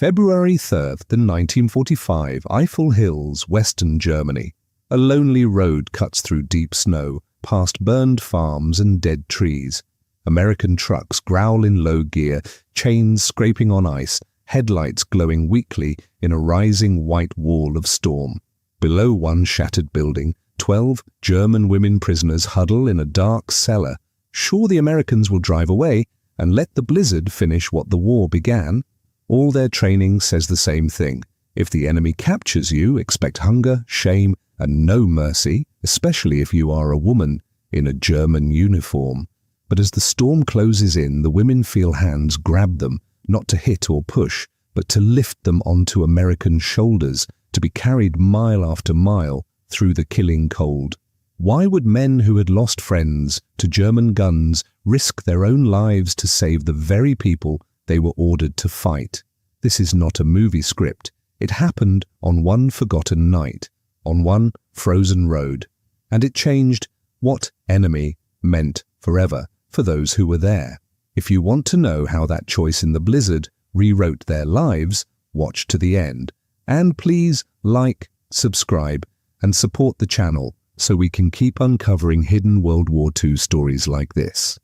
February 3rd, 1945, Eifel Hills, Western Germany. A lonely road cuts through deep snow, past burned farms and dead trees. American trucks growl in low gear, chains scraping on ice, headlights glowing weakly in a rising white wall of storm. Below one shattered building, 12 German women prisoners huddle in a dark cellar. Sure, the Americans will drive away and let the blizzard finish what the war began. All their training says the same thing. If the enemy captures you, expect hunger, shame, and no mercy, especially if you are a woman in a German uniform. But as the storm closes in, the women feel hands grab them, not to hit or push, but to lift them onto American shoulders, to be carried mile after mile through the killing cold. Why would men who had lost friends to German guns risk their own lives to save the very people they were ordered to fight? This is not a movie script. It happened on one forgotten night, on one frozen road, and it changed what enemy meant forever for those who were there. If you want to know how that choice in the blizzard rewrote their lives, watch to the end. And please like, subscribe, and support the channel so we can keep uncovering hidden World War II stories like this.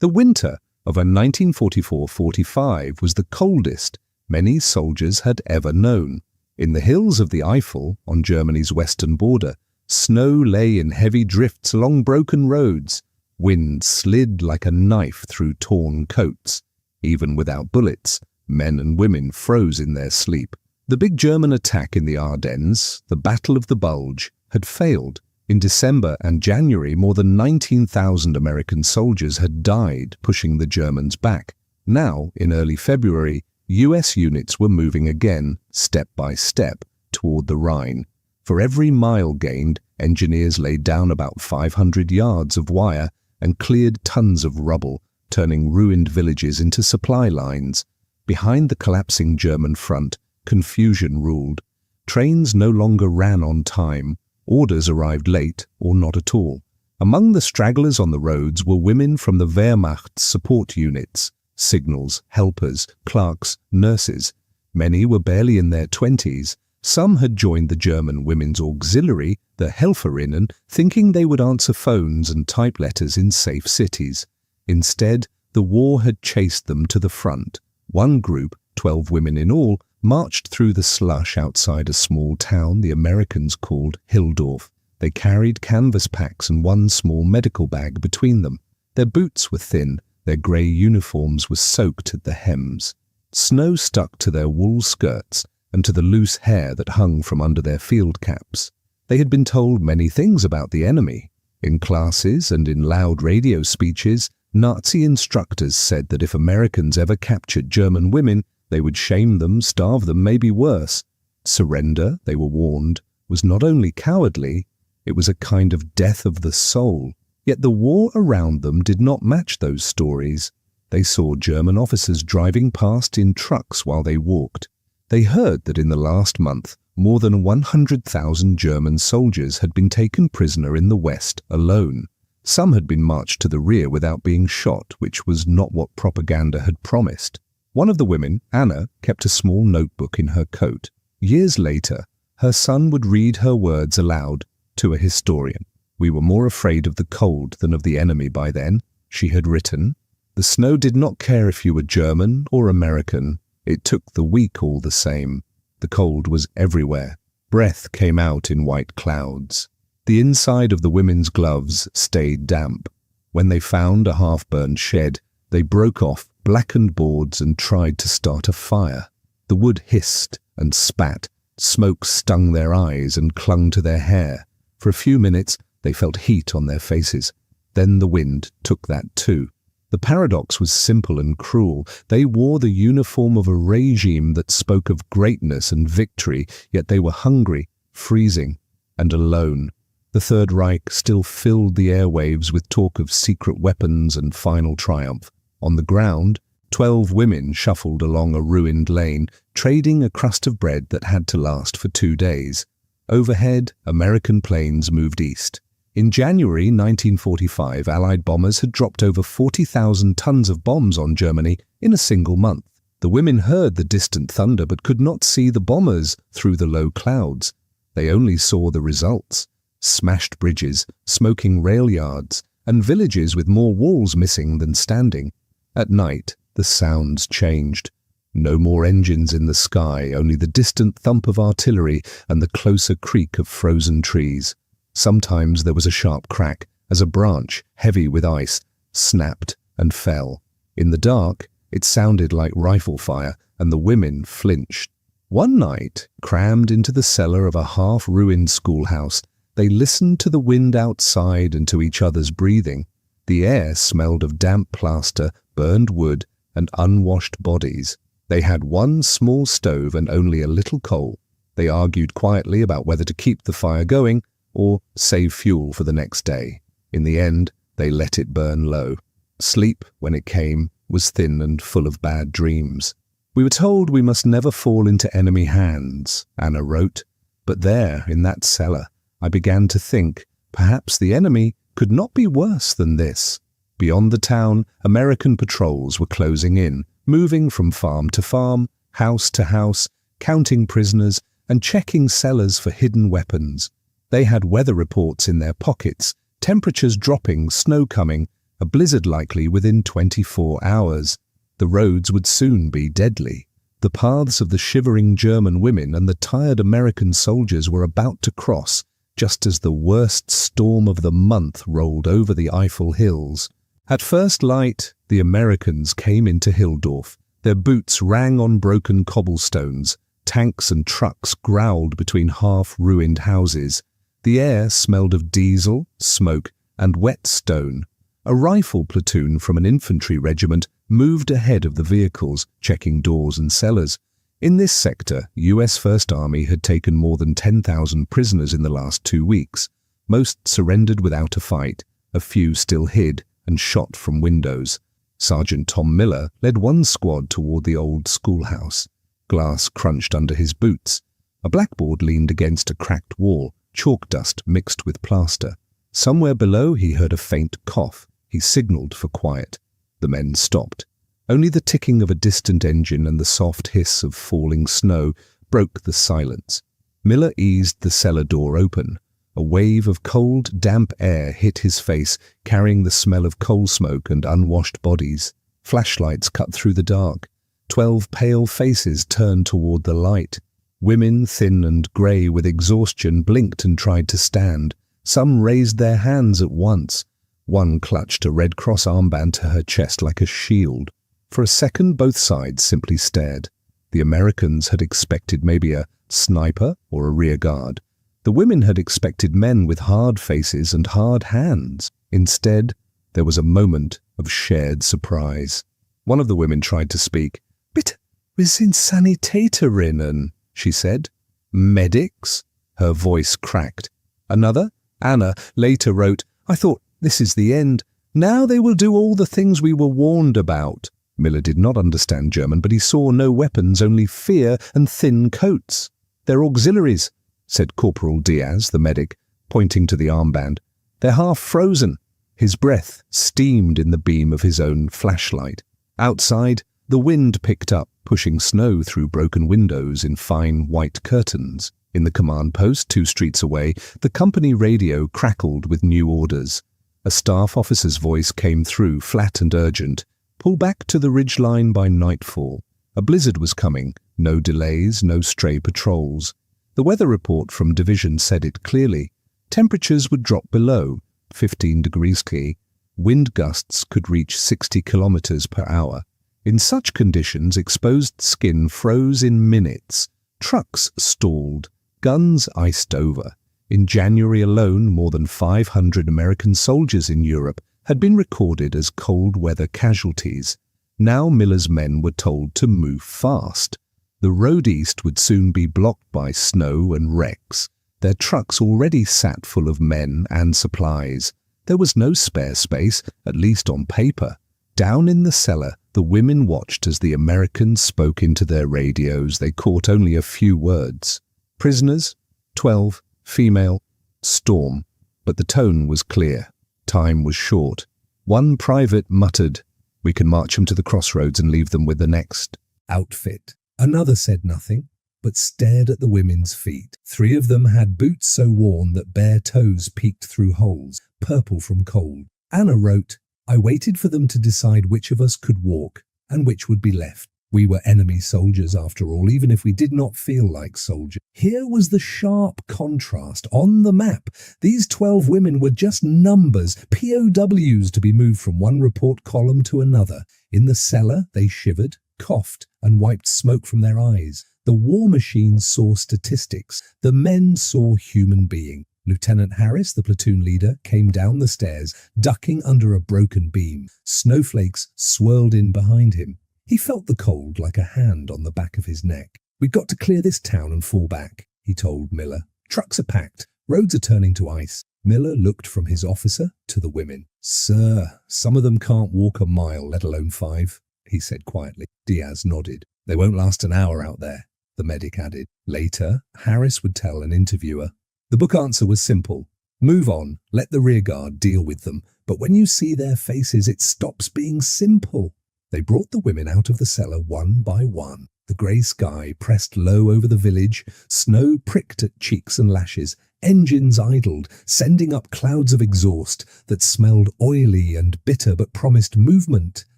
The winter of 1944-45 was the coldest many soldiers had ever known. In the hills of the Eifel, on Germany's western border, snow lay in heavy drifts along broken roads. Wind slid like a knife through torn coats. Even without bullets, men and women froze in their sleep. The big German attack in the Ardennes, the Battle of the Bulge, had failed. In December and January, more than 19,000 American soldiers had died pushing the Germans back. Now, in early February, US units were moving again, step by step, toward the Rhine. For every mile gained, engineers laid down about 500 yards of wire and cleared tons of rubble, turning ruined villages into supply lines. Behind the collapsing German front, confusion ruled. Trains no longer ran on time. Orders arrived late or not at all. Among the stragglers on the roads were women from the Wehrmacht's support units, signals, helpers, clerks, nurses. Many were barely in their 20s. Some had joined the German Women's Auxiliary, the Helferinnen, thinking they would answer phones and type letters in safe cities. Instead, the war had chased them to the front. One group, 12 women in all, marched through the slush outside a small town the Americans called Hildorf. They carried canvas packs and one small medical bag between them. Their boots were thin, their grey uniforms were soaked at the hems. Snow stuck to their wool skirts and to the loose hair that hung from under their field caps. They had been told many things about the enemy. In classes and in loud radio speeches, Nazi instructors said that if Americans ever captured German women, they would shame them, starve them, maybe worse. Surrender, they were warned, was not only cowardly, it was a kind of death of the soul. Yet the war around them did not match those stories. They saw German officers driving past in trucks while they walked. They heard that in the last month, more than 100,000 German soldiers had been taken prisoner in the West alone. Some had been marched to the rear without being shot, which was not what propaganda had promised. One of the women, Anna, kept a small notebook in her coat. Years later, her son would read her words aloud to a historian. "We were more afraid of the cold than of the enemy by then," she had written. "The snow did not care if you were German or American. It took the weak all the same. The cold was everywhere. Breath came out in white clouds. The inside of the women's gloves stayed damp. When they found a half-burned shed, they broke off blackened boards and tried to start a fire. The wood hissed and spat. Smoke stung their eyes and clung to their hair. For a few minutes, they felt heat on their faces. Then the wind took that too. The paradox was simple and cruel. They wore the uniform of a regime that spoke of greatness and victory, yet they were hungry, freezing, and alone. The Third Reich still filled the airwaves with talk of secret weapons and final triumph. On the ground, 12 women shuffled along a ruined lane, trading a crust of bread that had to last for 2 days. Overhead, American planes moved east. In January 1945, Allied bombers had dropped over 40,000 tons of bombs on Germany in a single month. The women heard the distant thunder but could not see the bombers through the low clouds. They only saw the results: smashed bridges, smoking rail yards, and villages with more walls missing than standing. At night, the sounds changed. No more engines in the sky, only the distant thump of artillery and the closer creak of frozen trees. Sometimes there was a sharp crack as a branch, heavy with ice, snapped and fell. In the dark, it sounded like rifle fire, and the women flinched. One night, crammed into the cellar of a half-ruined schoolhouse, they listened to the wind outside and to each other's breathing. The air smelled of damp plaster, burned wood, and unwashed bodies. They had one small stove and only a little coal. They argued quietly about whether to keep the fire going or save fuel for the next day. In the end, they let it burn low. Sleep, when it came, was thin and full of bad dreams. "We were told we must never fall into enemy hands," Anna wrote. "But there, in that cellar, I began to think perhaps the enemy could not be worse than this." Beyond the town, American patrols were closing in, moving from farm to farm, house to house, counting prisoners and checking cellars for hidden weapons. They had weather reports in their pockets, temperatures dropping, snow coming, a blizzard likely within 24 hours. The roads would soon be deadly. The paths of the shivering German women and the tired American soldiers were about to cross, just as the worst storm of the month rolled over the Eifel hills. At first light, the Americans came into Hildorf. Their boots rang on broken cobblestones. Tanks and trucks growled between half-ruined houses. The air smelled of diesel, smoke, and wet stone. A rifle platoon from an infantry regiment moved ahead of the vehicles, checking doors and cellars. In this sector, US First Army had taken more than 10,000 prisoners in the last 2 weeks. Most surrendered without a fight. A few still hid and shot from windows. Sergeant Tom Miller led one squad toward the old schoolhouse. Glass crunched under his boots. A blackboard leaned against a cracked wall, chalk dust mixed with plaster. Somewhere below he heard a faint cough. He signaled for quiet. The men stopped. Only the ticking of a distant engine and the soft hiss of falling snow broke the silence. Miller eased the cellar door open. A wave of cold, damp air hit his face, carrying the smell of coal smoke and unwashed bodies. Flashlights cut through the dark. 12 pale faces turned toward the light. Women, thin and grey with exhaustion, blinked and tried to stand. Some raised their hands at once. One clutched a Red Cross armband to her chest like a shield. For a second, both sides simply stared. The Americans had expected maybe a sniper or a rear guard. The women had expected men with hard faces and hard hands. Instead, there was a moment of shared surprise. One of the women tried to speak. "Bitte, wir sind Sanitäterinnen," she said. "Medics?" Her voice cracked. Another, Anna, later wrote, "I thought, this is the end. Now they will do all the things we were warned about." Miller did not understand German, but he saw no weapons, only fear and thin coats. "They're auxiliaries," said Corporal Diaz, the medic, pointing to the armband. "They're half frozen." His breath steamed in the beam of his own flashlight. Outside, the wind picked up, pushing snow through broken windows in fine white curtains. In the command post 2 streets away, the company radio crackled with new orders. A staff officer's voice came through, flat and urgent. "Pull back to the ridgeline by nightfall." A blizzard was coming. No delays, no stray patrols. The weather report from division said it clearly. Temperatures would drop below 15 degrees C. Wind gusts could reach 60 kilometers per hour. In such conditions, exposed skin froze in minutes. Trucks stalled. Guns iced over. In January alone, more than 500 American soldiers in Europe had been recorded as cold weather casualties. Now Miller's men were told to move fast. The road east would soon be blocked by snow and wrecks. Their trucks already sat full of men and supplies. There was no spare space, at least on paper. Down in the cellar, the women watched as the Americans spoke into their radios. They caught only a few words. Prisoners, 12, female, storm. But the tone was clear. Time was short. One private muttered, "We can march them to the crossroads and leave them with the next." outfit. Another said nothing, but stared at the women's feet. 3 of them had boots so worn that bare toes peeked through holes, purple from cold. Anna wrote, "I waited for them to decide which of us could walk and which would be left. We were enemy soldiers after all, even if we did not feel like soldiers." Here was the sharp contrast on the map. These 12 women were just numbers, POWs to be moved from one report column to another. In the cellar, they shivered, coughed, and wiped smoke from their eyes. The war machine saw statistics. The men saw human being. Lieutenant Harris, the platoon leader, came down the stairs, ducking under a broken beam. Snowflakes swirled in behind him. He felt the cold like a hand on the back of his neck. "We've got to clear this town and fall back," he told Miller. "Trucks are packed. Roads are turning to ice." Miller looked from his officer to the women. "Sir, some of them can't walk a mile, let alone 5, he said quietly. Diaz nodded. "They won't last an hour out there," the medic added. Later, Harris would tell an interviewer. The book answer was simple. Move on, let the rearguard deal with them. But when you see their faces, it stops being simple. They brought the women out of the cellar one by one. The grey sky pressed low over the village. Snow pricked at cheeks and lashes. Engines idled, sending up clouds of exhaust that smelled oily and bitter but promised movement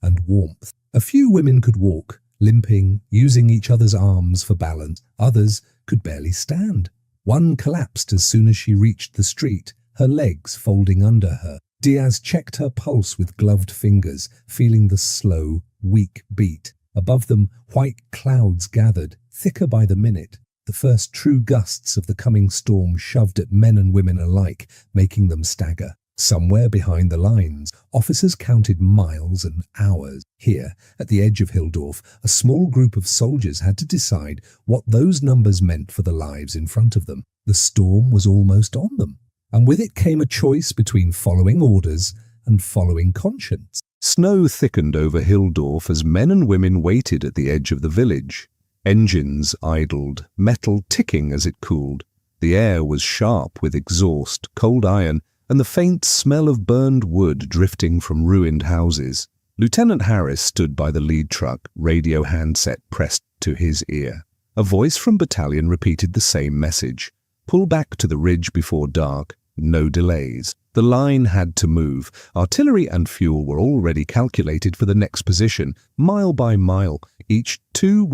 and warmth. A few women could walk, limping, using each other's arms for balance. Others could barely stand. One collapsed as soon as she reached the street, her legs folding under her. Diaz checked her pulse with gloved fingers, feeling the slow, weak beat. Above them, white clouds gathered, thicker by the minute. The first true gusts of the coming storm shoved at men and women alike, making them stagger. Somewhere behind the lines, officers counted miles and hours. Here, at the edge of Hildorf, a small group of soldiers had to decide what those numbers meant for the lives in front of them. The storm was almost on them, and with it came a choice between following orders and following conscience. Snow thickened over Hildorf as men and women waited at the edge of the village. Engines idled, metal ticking as it cooled. The air was sharp with exhaust, cold iron, and the faint smell of burned wood drifting from ruined houses. Lieutenant Harris stood by the lead truck, radio handset pressed to his ear. A voice from battalion repeated the same message. Pull back to the ridge before dark. No delays. The line had to move. Artillery and fuel were already calculated for the next position. Mile by mile, each 2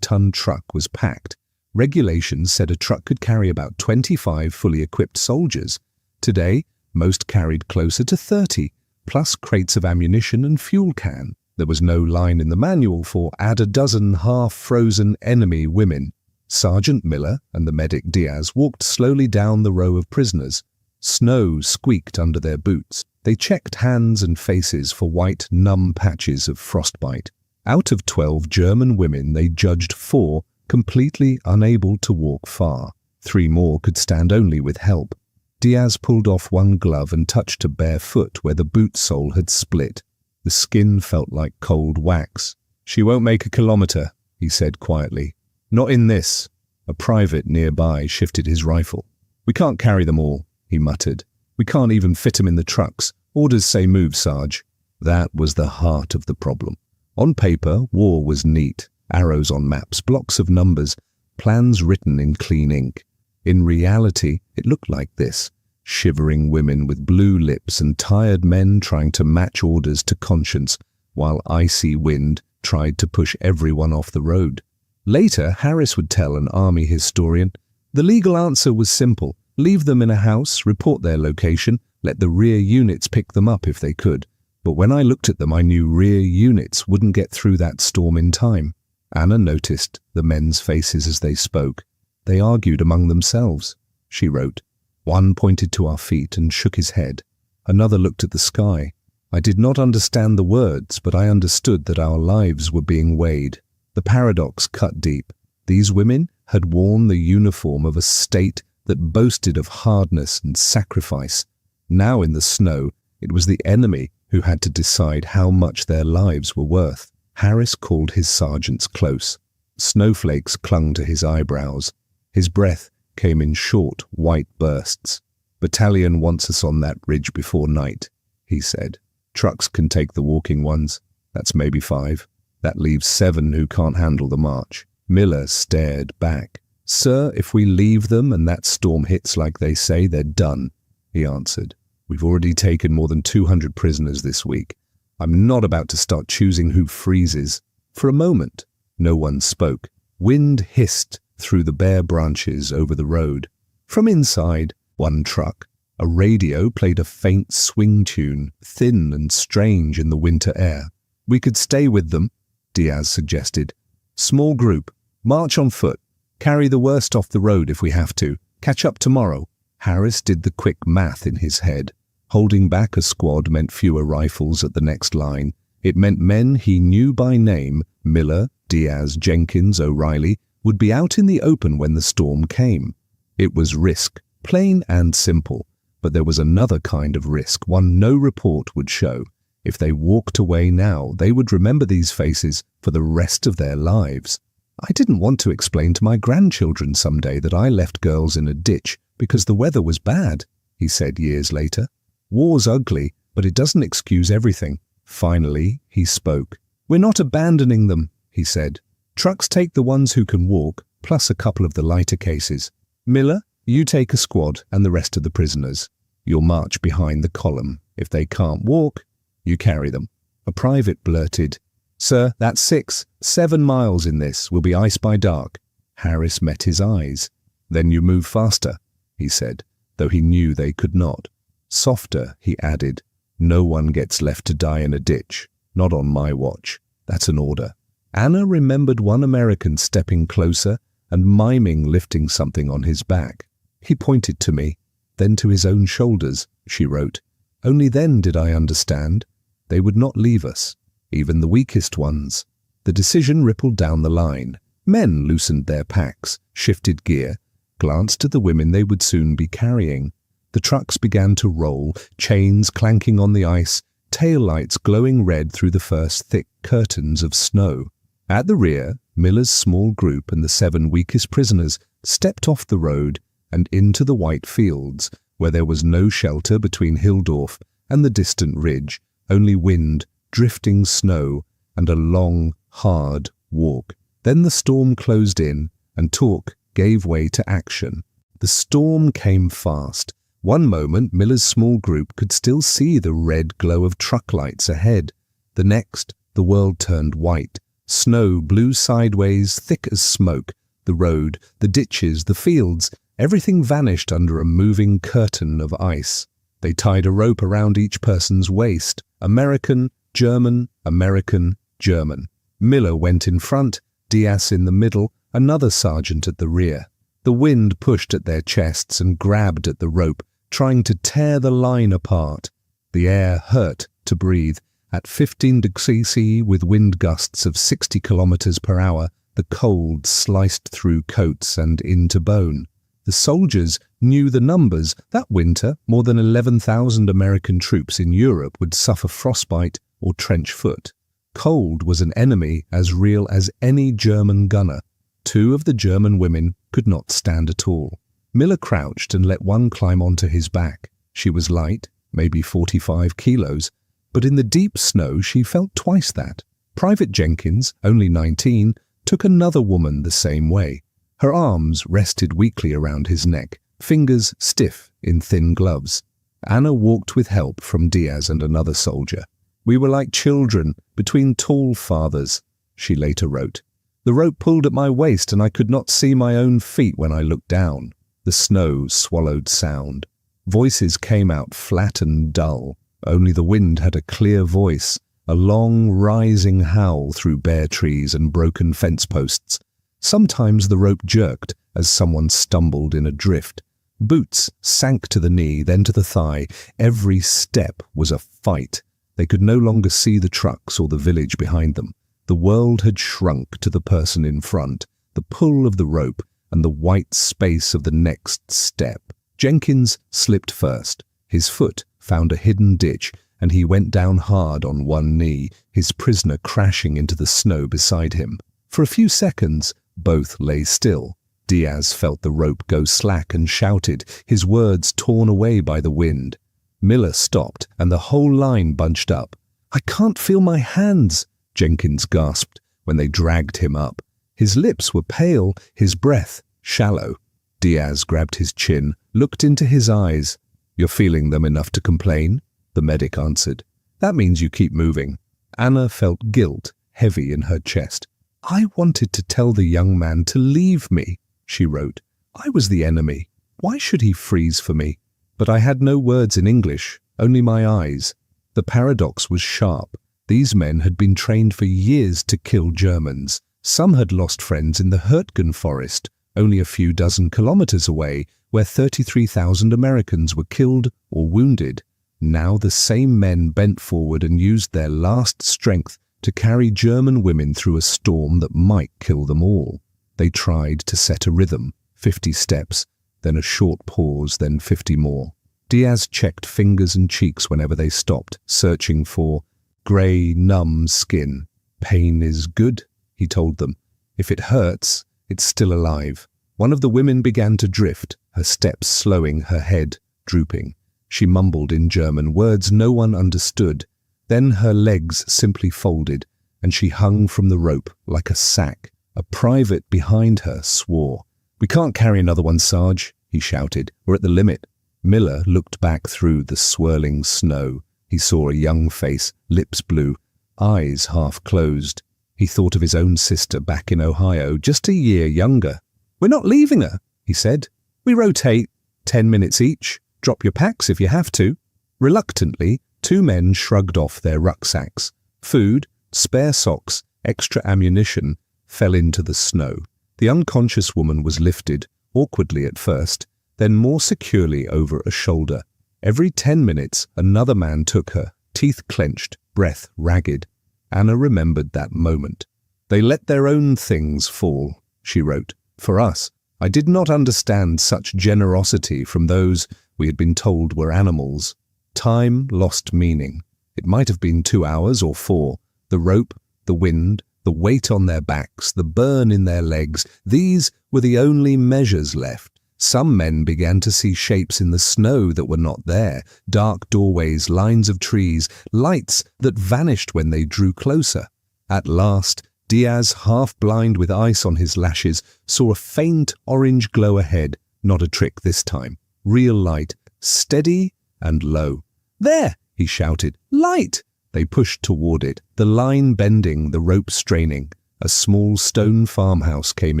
ton truck was packed. Regulations said a truck could carry about 25 fully equipped soldiers. Today, most carried closer to 30, plus crates of ammunition and fuel can. There was no line in the manual for add a dozen half-frozen enemy women. Sergeant Miller and the medic Diaz walked slowly down the row of prisoners. Snow squeaked under their boots. They checked hands and faces for white, numb patches of frostbite. Out of 12 German women, they judged 4 completely unable to walk far. 3 more could stand only with help. Diaz pulled off one glove and touched a bare foot where the boot sole had split. The skin felt like cold wax. "She won't make a kilometre," he said quietly. "Not in this." A private nearby shifted his rifle. "We can't carry them all," he muttered. "We can't even fit them in the trucks. Orders say move, Sarge." That was the heart of the problem. On paper, war was neat. Arrows on maps, blocks of numbers, plans written in clean ink. In reality, it looked like this. Shivering women with blue lips and tired men trying to match orders to conscience, while icy wind tried to push everyone off the road. Later, Harris would tell an army historian, "The legal answer was simple. Leave them in a house, report their location, let the rear units pick them up if they could. But when I looked at them, I knew rear units wouldn't get through that storm in time." Anna noticed the men's faces as they spoke. They argued among themselves. She wrote, "One pointed to our feet and shook his head. Another looked at the sky. I did not understand the words, but I understood that our lives were being weighed." The paradox cut deep. These women had worn the uniform of a state that boasted of hardness and sacrifice. Now in the snow, it was the enemy who had to decide how much their lives were worth. Harris called his sergeants close. Snowflakes clung to his eyebrows. His breath came in short, white bursts. "Battalion wants us on that ridge before night," he said. "Trucks can take the walking ones. That's maybe 5. That leaves 7 who can't handle the march. Miller stared back. Sir, if we leave them and that storm hits like they say, they're done, he answered. We've already taken more than 200 prisoners this week. I'm not about to start choosing who freezes. For a moment, no one spoke. Wind hissed through the bare branches over the road. From inside, one truck, a radio played a faint swing tune, thin and strange in the winter air. We could stay with them, Diaz suggested. Small group, march on foot, carry the worst off the road if we have to, catch up tomorrow. Harris did the quick math in his head. Holding back a squad meant fewer rifles at the next line. It meant men he knew by name, Miller, Diaz, Jenkins, O'Reilly, would be out in the open when the storm came. It was risk, plain and simple, but there was another kind of risk, one no report would show. If they walked away now, they would remember these faces for the rest of their lives. I didn't want to explain to my grandchildren someday that I left girls in a ditch because the weather was bad, he said years later. War's ugly, but it doesn't excuse everything. Finally, he spoke. We're not abandoning them, he said. Trucks take the ones who can walk, plus a couple of the lighter cases. Miller, you take a squad and the rest of the prisoners. You'll march behind the column. If they can't walk, you carry them. A private blurted, Sir, that's 7 miles in this. Will be ice by dark. Harris met his eyes. Then you move faster, he said, though he knew they could not. Softer, he added. No one gets left to die in a ditch. Not on my watch. That's an order. Anna remembered one American stepping closer and miming lifting something on his back. He pointed to me, then to his own shoulders, she wrote. Only then did I understand. They would not leave us, even the weakest ones. The decision rippled down the line. Men loosened their packs, shifted gear, glanced at the women they would soon be carrying. The trucks began to roll, chains clanking on the ice, taillights glowing red through the first thick curtains of snow. At the rear, Miller's small group and the 7 weakest prisoners stepped off the road and into the white fields, where there was no shelter between Hildorf and the distant ridge, only wind, drifting snow, and a long, hard walk. Then the storm closed in, and talk gave way to action. The storm came fast. One moment, Miller's small group could still see the red glow of truck lights ahead. The next, the world turned white. Snow blew sideways, thick as smoke. The road, the ditches, the fields, everything vanished under a moving curtain of ice. They tied a rope around each person's waist. American, German, American, German. Miller went in front, Diaz in the middle, another sergeant at the rear. The wind pushed at their chests and grabbed at the rope, trying to tear the line apart. The air hurt to breathe. At 15 degrees C with wind gusts of 60 kilometers per hour, the cold sliced through coats and into bone. The soldiers knew the numbers. That winter, more than 11,000 American troops in Europe would suffer frostbite or trench foot. Cold was an enemy as real as any German gunner. 2 of the German women could not stand at all. Miller crouched and let one climb onto his back. She was light, maybe 45 kilos, but in the deep snow she felt twice that. Private Jenkins, only 19, took another woman the same way. Her arms rested weakly around his neck, fingers stiff in thin gloves. Anna walked with help from Diaz and another soldier. We were like children, between tall fathers, she later wrote. The rope pulled at my waist and I could not see my own feet when I looked down. The snow swallowed sound. Voices came out flat and dull. Only the wind had a clear voice, a long rising howl through bare trees and broken fence posts. Sometimes the rope jerked as someone stumbled in a drift. Boots sank to the knee, then to the thigh. Every step was a fight. They could no longer see the trucks or the village behind them. The world had shrunk to the person in front, the pull of the rope, and the white space of the next step. Jenkins slipped first. His foot found a hidden ditch, and he went down hard on one knee, his prisoner crashing into the snow beside him. For a few seconds, both lay still. Diaz felt the rope go slack and shouted, his words torn away by the wind. Miller stopped, and the whole line bunched up. I can't feel my hands, Jenkins gasped when they dragged him up. His lips were pale, his breath shallow. Diaz grabbed his chin, looked into his eyes. "You're feeling them enough to complain?" the medic answered. "That means you keep moving." Anna felt guilt heavy in her chest. "I wanted to tell the young man to leave me," she wrote. "I was the enemy. Why should he freeze for me?" But I had no words in English, only my eyes. The paradox was sharp. These men had been trained for years to kill Germans. Some had lost friends in the Hurtgen forest, only a few dozen kilometers away, where 33,000 Americans were killed or wounded. Now the same men bent forward and used their last strength to carry German women through a storm that might kill them all. They tried to set a rhythm, 50 steps, then a short pause, then 50 more. Diaz checked fingers and cheeks whenever they stopped, searching for grey, numb skin. "Pain is good," he told them. "If it hurts, it's still alive." One of the women began to drift, her steps slowing, her head drooping. She mumbled in German words no one understood. Then her legs simply folded, and she hung from the rope like a sack. A private behind her swore. "We can't carry another one, Sarge," he shouted. "We're at the limit." Miller looked back through the swirling snow. He saw a young face, lips blue, eyes half closed. He thought of his own sister back in Ohio, just a year younger. "We're not leaving her," he said. "We rotate, 10 minutes each. Drop your packs if you have to." Reluctantly, 2 men shrugged off their rucksacks. Food, spare socks, extra ammunition fell into the snow. The unconscious woman was lifted, awkwardly at first, then more securely over a shoulder. Every 10 minutes, another man took her, teeth clenched, breath ragged. Anna remembered that moment. "They let their own things fall," she wrote. "For us, I did not understand such generosity from those we had been told were animals. Time lost meaning. It might have been 2 hours or 4. The rope, the wind, the weight on their backs, the burn in their legs, these were the only measures left. Some men began to see shapes in the snow that were not there, dark doorways, lines of trees, lights that vanished when they drew closer. At last, Diaz, half blind with ice on his lashes, saw a faint orange glow ahead. Not a trick this time. Real light, steady and low. "There!" he shouted. "Light!" They pushed toward it, the line bending, the rope straining. A small stone farmhouse came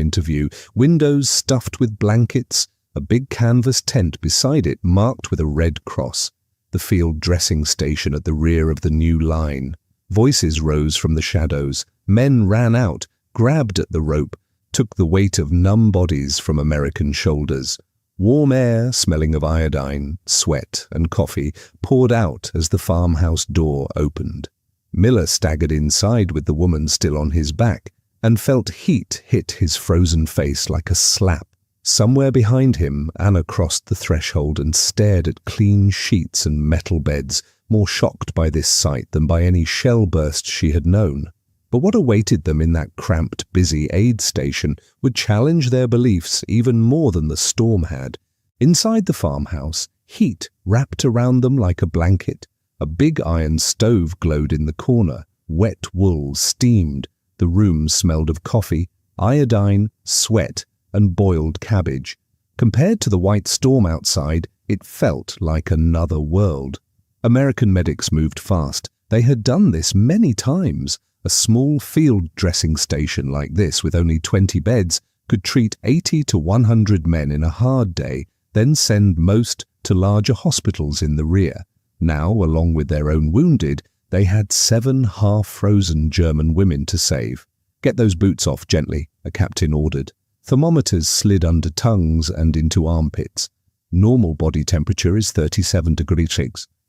into view, windows stuffed with blankets, a big canvas tent beside it marked with a red cross. The field dressing station at the rear of the new line. Voices rose from the shadows. Men ran out, grabbed at the rope, took the weight of numb bodies from American shoulders. Warm air, smelling of iodine, sweat, and coffee, poured out as the farmhouse door opened. Miller staggered inside with the woman still on his back, and felt heat hit his frozen face like a slap. Somewhere behind him, Anna crossed the threshold and stared at clean sheets and metal beds, more shocked by this sight than by any shell burst she had known. But what awaited them in that cramped, busy aid station would challenge their beliefs even more than the storm had. Inside the farmhouse, heat wrapped around them like a blanket. A big iron stove glowed in the corner. Wet wool steamed. The room smelled of coffee, iodine, sweat, and boiled cabbage. Compared to the white storm outside, it felt like another world. American medics moved fast. They had done this many times. A small field dressing station like this with only 20 beds could treat 80 to 100 men in a hard day, then send most to larger hospitals in the rear. Now, along with their own wounded, they had 7 half-frozen German women to save. "Get those boots off gently," a captain ordered. Thermometers slid under tongues and into armpits. Normal body temperature is 37 degrees.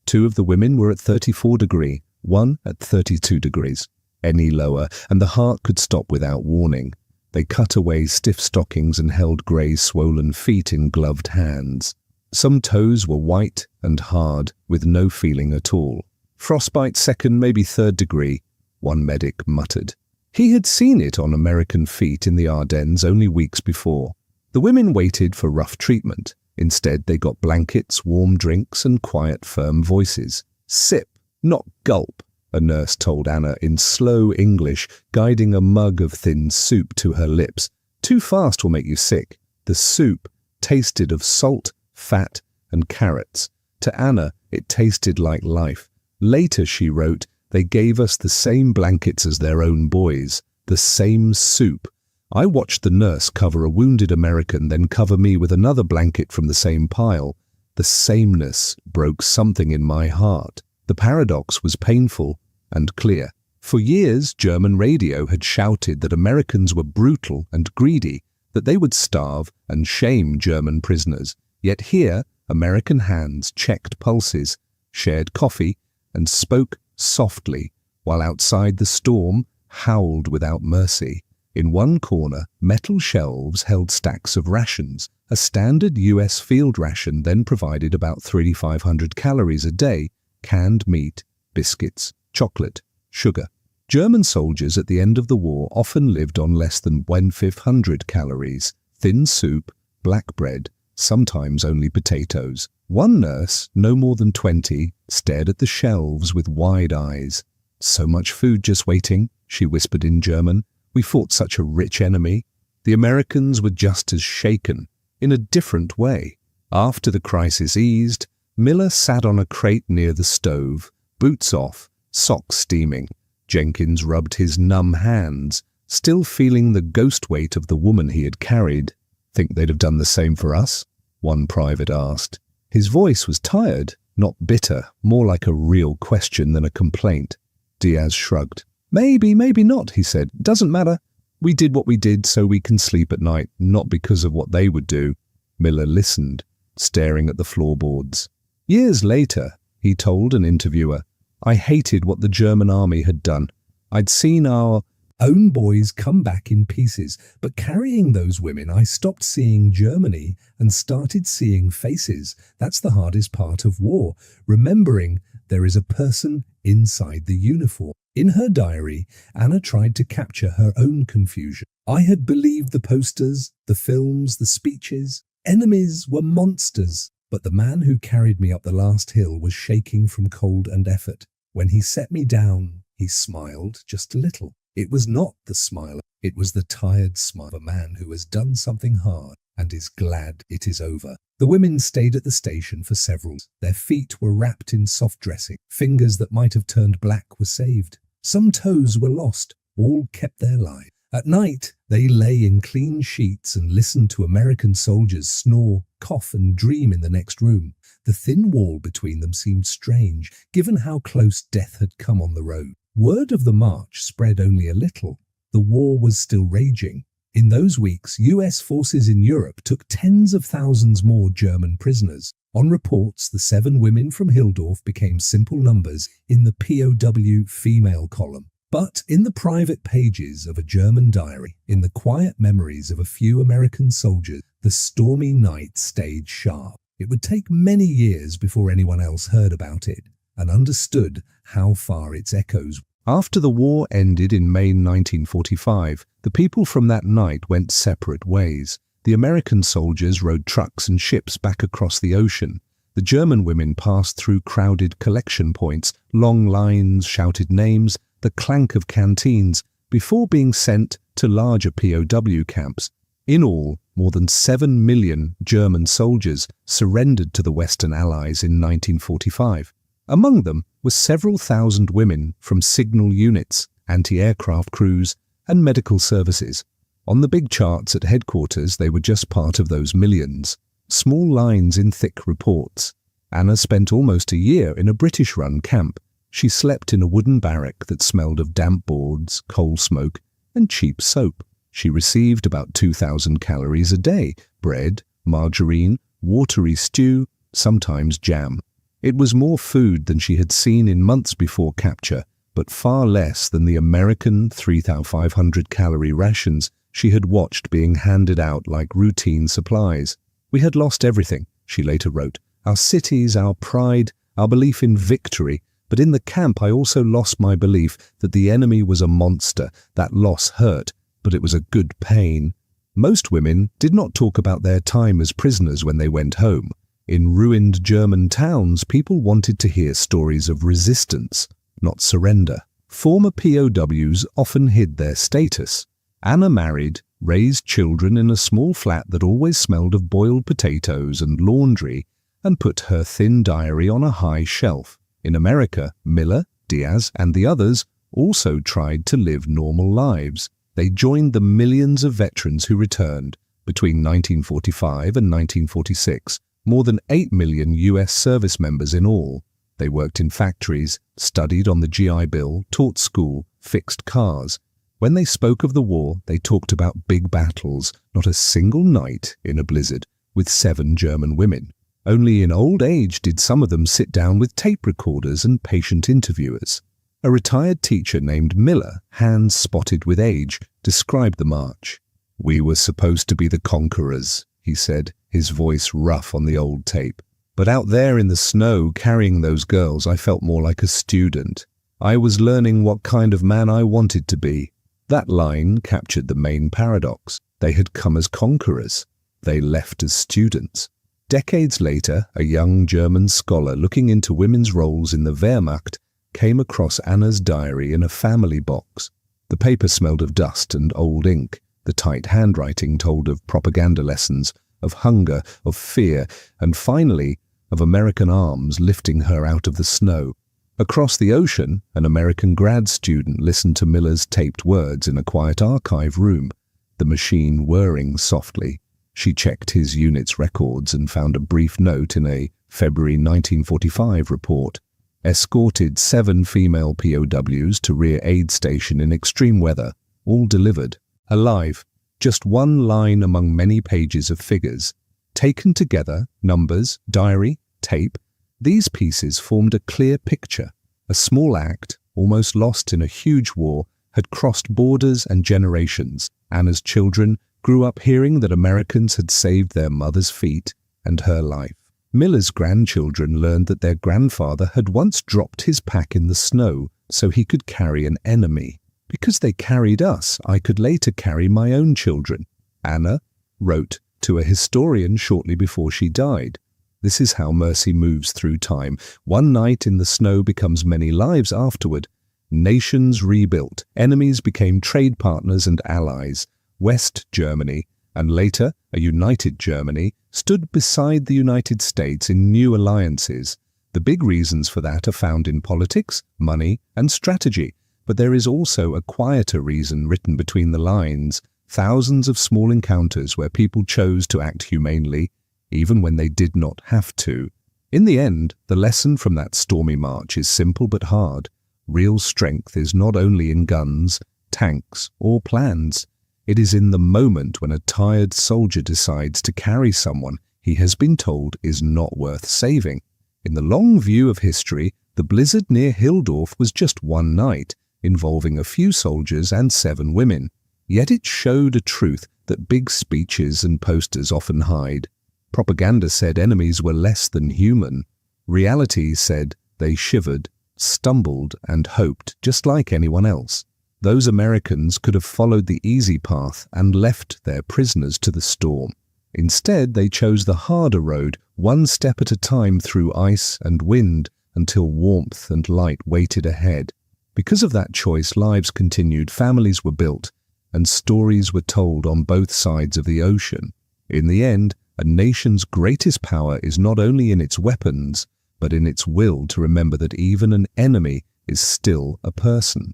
2 of the women were at 34 degrees, 1 at 32 degrees. Any lower, and the heart could stop without warning. They cut away stiff stockings and held grey, swollen feet in gloved hands. Some toes were white and hard, with no feeling at all. "Frostbite 2nd, maybe 3rd degree," one medic muttered. He had seen it on American feet in the Ardennes only weeks before. The women waited for rough treatment. Instead, they got blankets, warm drinks, and quiet, firm voices. "Sip, not gulp," a nurse told Anna in slow English, guiding a mug of thin soup to her lips. Too fast will make you sick. The soup tasted of salt, fat, and carrots. To Anna, it tasted like life. Later, she wrote, they gave us the same blankets as their own boys, the same soup. I watched the nurse cover a wounded American, then cover me with another blanket from the same pile. The sameness broke something in my heart. The paradox was painful and clear. For years, German radio had shouted that Americans were brutal and greedy, that they would starve and shame German prisoners. Yet here, American hands checked pulses, shared coffee, and spoke softly, while outside the storm howled without mercy. In one corner, metal shelves held stacks of rations. A standard US field ration then provided about 3,500 calories a day, canned meat, biscuits, chocolate, sugar. German soldiers at the end of the war often lived on less than 1,500 calories, thin soup, black bread, sometimes only potatoes. One nurse, no more than 20, stared at the shelves with wide eyes. "So much food just waiting," she whispered in German. "We fought such a rich enemy." The Americans were just as shaken, in a different way. After the crisis eased, Miller sat on a crate near the stove, boots off, socks steaming. Jenkins rubbed his numb hands, still feeling the ghost weight of the woman he had carried. "Think they'd have done the same for us?" one private asked. His voice was tired, not bitter, more like a real question than a complaint. Diaz shrugged. "Maybe, maybe not," he said. "Doesn't matter. We did what we did so we can sleep at night, not because of what they would do." Miller listened, staring at the floorboards. Years later, he told an interviewer, "I hated what the German army had done. I'd seen our own boys come back in pieces, but carrying those women, I stopped seeing Germany and started seeing faces. That's the hardest part of war, remembering there is a person inside the uniform." In her diary, Anna tried to capture her own confusion. "I had believed the posters, the films, the speeches. Enemies were monsters. But the man who carried me up the last hill was shaking from cold and effort. When he set me down, he smiled just a little. It was not the smile, it was the tired smile of a man who has done something hard and is glad it is over." The women stayed at the station for several. Their feet were wrapped in soft dressing. Fingers that might have turned black were saved. Some toes were lost. All kept their lives. At night, they lay in clean sheets and listened to American soldiers snore, cough, and dream in the next room. The thin wall between them seemed strange, given how close death had come on the road. Word of the march spread only a little. The war was still raging. In those weeks, US forces in Europe took tens of thousands more German prisoners. On reports, the 7 women from Hildorf became simple numbers in the POW female column. But in the private pages of a German diary, in the quiet memories of a few American soldiers, the stormy night stayed sharp. It would take many years before anyone else heard about it and understood how far its echoes. After the war ended in May 1945, the people from that night went separate ways. The American soldiers rode trucks and ships back across the ocean. The German women passed through crowded collection points, long lines, shouted names, the clank of canteens, before being sent to larger POW camps. In all, more than 7 million German soldiers surrendered to the Western Allies in 1945. Among them were several thousand women from signal units, anti-aircraft crews, and medical services. On the big charts at headquarters, they were just part of those millions. Small lines in thick reports. Anna spent almost a year in a British-run camp. She slept in a wooden barrack that smelled of damp boards, coal smoke, and cheap soap. She received about 2,000 calories a day, bread, margarine, watery stew, sometimes jam. It was more food than she had seen in months before capture, but far less than the American 3,500-calorie rations she had watched being handed out like routine supplies. "We had lost everything," she later wrote. "Our cities, our pride, our belief in victory. But in the camp I also lost my belief that the enemy was a monster. That loss hurt, but it was a good pain." Most women did not talk about their time as prisoners when they went home. In ruined German towns, people wanted to hear stories of resistance, not surrender. Former POWs often hid their status. Anna married, raised children in a small flat that always smelled of boiled potatoes and laundry, and put her thin diary on a high shelf. In America, Miller, Diaz, and the others also tried to live normal lives. They joined the millions of veterans who returned. Between 1945 and 1946, more than 8 million US service members in all. They worked in factories, studied on the GI Bill, taught school, fixed cars. When they spoke of the war, they talked about big battles, not a single night in a blizzard, with 7 German women. Only in old age did some of them sit down with tape recorders and patient interviewers. A retired teacher named Miller, hands spotted with age, described the march. "We were supposed to be the conquerors," he said, his voice rough on the old tape. "But out there in the snow carrying those girls, I felt more like a student. I was learning what kind of man I wanted to be." That line captured the main paradox. They had come as conquerors. They left as students. Decades later, a young German scholar looking into women's roles in the Wehrmacht came across Anna's diary in a family box. The paper smelled of dust and old ink. The tight handwriting told of propaganda lessons, of hunger, of fear, and finally, of American arms lifting her out of the snow. Across the ocean, an American grad student listened to Miller's taped words in a quiet archive room, the machine whirring softly. She checked his unit's records and found a brief note in a February 1945 report. Escorted 7 female POWs to rear aid station in extreme weather, all delivered. Alive. Just one line among many pages of figures. Taken together, numbers, diary, tape, these pieces formed a clear picture. A small act, almost lost in a huge war, had crossed borders and generations. Anna's children grew up hearing that Americans had saved their mother's feet and her life. Miller's grandchildren learned that their grandfather had once dropped his pack in the snow so he could carry an enemy. "Because they carried us, I could later carry my own children," Anna wrote to a historian shortly before she died. This is how mercy moves through time. One night in the snow becomes many lives afterward. Nations rebuilt. Enemies became trade partners and allies. West Germany, and later a united Germany, stood beside the United States in new alliances. The big reasons for that are found in politics, money, and strategy. But there is also a quieter reason written between the lines, thousands of small encounters where people chose to act humanely, even when they did not have to. In the end, the lesson from that stormy march is simple but hard. Real strength is not only in guns, tanks, or plans. It is in the moment when a tired soldier decides to carry someone he has been told is not worth saving. In the long view of history, the blizzard near Hildorf was just one night, involving a few soldiers and 7 women. Yet it showed a truth that big speeches and posters often hide. Propaganda said enemies were less than human. Reality said they shivered, stumbled, and hoped just like anyone else. Those Americans could have followed the easy path and left their prisoners to the storm. Instead, they chose the harder road, one step at a time through ice and wind, until warmth and light waited ahead. Because of that choice, lives continued, families were built, and stories were told on both sides of the ocean. In the end, a nation's greatest power is not only in its weapons, but in its will to remember that even an enemy is still a person.